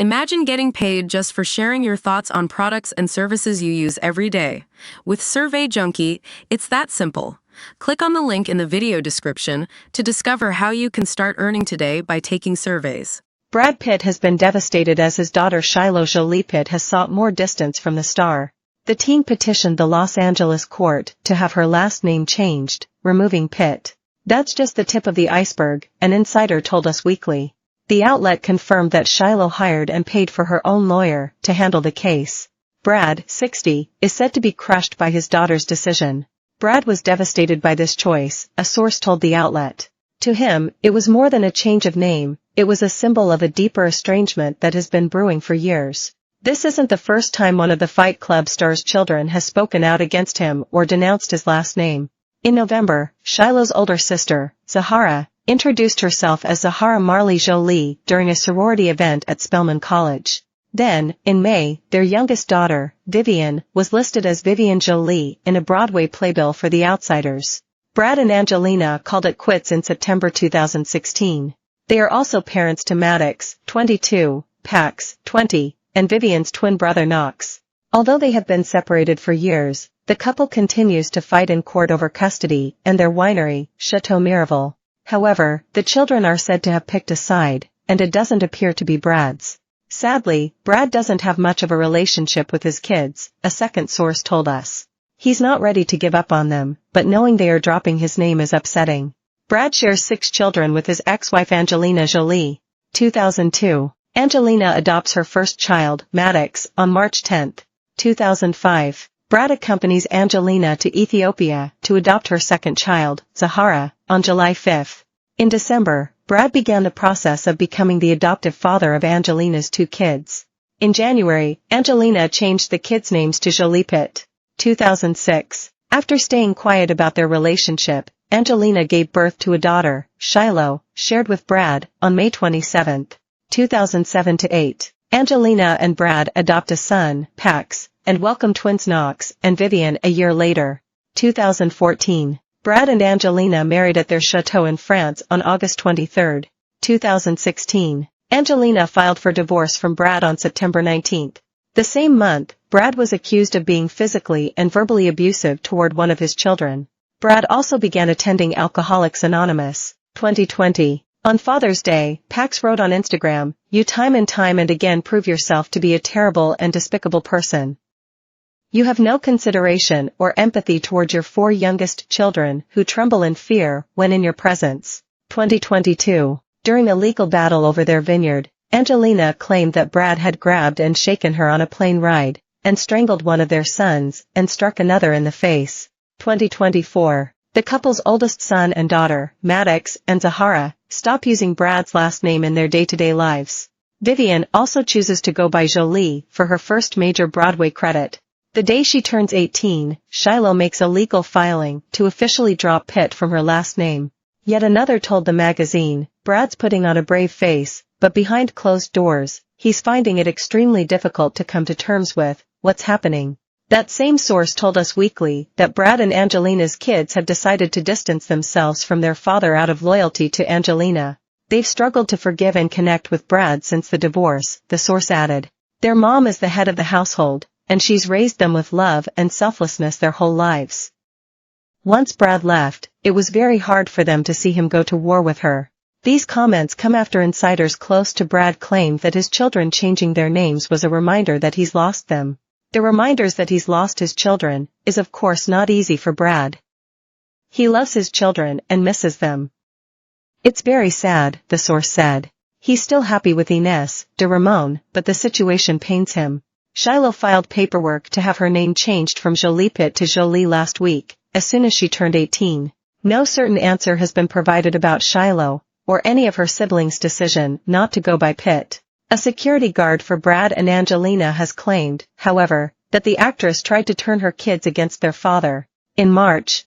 Imagine getting paid just for sharing your thoughts on products and services you use every day. With Survey Junkie, it's that simple. Click on the link in the video description to discover how you can start earning today by taking surveys. Brad Pitt has been devastated as his daughter Shiloh Jolie Pitt has sought more distance from the star. The teen petitioned the Los Angeles court to have her last name changed, removing Pitt. That's just the tip of the iceberg, an insider told Us Weekly. The outlet confirmed that Shiloh hired and paid for her own lawyer to handle the case. Brad, 60, is said to be crushed by his daughter's decision. Brad was devastated by this choice, a source told the outlet. To him, it was more than a change of name, it was a symbol of a deeper estrangement that has been brewing for years. This isn't the first time one of the Fight Club star's children has spoken out against him or denounced his last name. In November, Shiloh's older sister, Zahara, introduced herself as Zahara Marley Jolie during a sorority event at Spelman College. Then, in May, their youngest daughter, Vivian, was listed as Vivian Jolie in a Broadway playbill for The Outsiders. Brad and Angelina called it quits in September 2016. They are also parents to Maddox, 22, Pax, 20, and Vivian's twin brother Knox. Although they have been separated for years, the couple continues to fight in court over custody and their winery, Chateau Miraval. However, the children are said to have picked a side, and it doesn't appear to be Brad's. Sadly, Brad doesn't have much of a relationship with his kids, a second source told us. He's not ready to give up on them, but knowing they are dropping his name is upsetting. Brad shares 6 children with his ex-wife Angelina Jolie. 2002. Angelina adopts her first child, Maddox, on March 10, 2005. Brad accompanies Angelina to Ethiopia to adopt her second child, Zahara, on July 5. In December, Brad began the process of becoming the adoptive father of Angelina's 2 kids. In January, Angelina changed the kids' names to Jolie Pitt. 2006. After staying quiet about their relationship, Angelina gave birth to a daughter, Shiloh, shared with Brad, on May 27, 2007-8. Angelina and Brad adopt a son, Pax, and welcome twins Knox and Vivian a year later. 2014. Brad and Angelina married at their chateau in France on August 23, 2016. Angelina filed for divorce from Brad on September 19. The same month, Brad was accused of being physically and verbally abusive toward one of his children. Brad also began attending Alcoholics Anonymous. 2020. On Father's Day, Pax wrote on Instagram, "You time and again prove yourself to be a terrible and despicable person. You have no consideration or empathy toward your 4 youngest children who tremble in fear when in your presence." 2022. During a legal battle over their vineyard, Angelina claimed that Brad had grabbed and shaken her on a plane ride, and strangled one of their sons, and struck another in the face. 2024. The couple's oldest son and daughter, Maddox and Zahara, stop using Brad's last name in their day-to-day lives. Vivian also chooses to go by Jolie for her first major Broadway credit. The day she turns 18, Shiloh makes a legal filing to officially drop Pitt from her last name. Yet another told the magazine, "Brad's putting on a brave face, but behind closed doors, he's finding it extremely difficult to come to terms with what's happening." That same source told Us Weekly that Brad and Angelina's kids have decided to distance themselves from their father out of loyalty to Angelina. They've struggled to forgive and connect with Brad since the divorce, the source added. Their mom is the head of the household, and she's raised them with love and selflessness their whole lives. Once Brad left, it was very hard for them to see him go to war with her. These comments come after insiders close to Brad claimed that his children changing their names was a reminder that he's lost them. The reminders that he's lost his children is of course not easy for Brad. He loves his children and misses them. It's very sad, the source said. He's still happy with Ines de Ramon, but the situation pains him. Shiloh filed paperwork to have her name changed from Jolie Pitt to Jolie last week, as soon as she turned 18. No certain answer has been provided about Shiloh, or any of her siblings' decision not to go by Pitt. A security guard for Brad and Angelina has claimed, however, that the actress tried to turn her kids against their father. In March,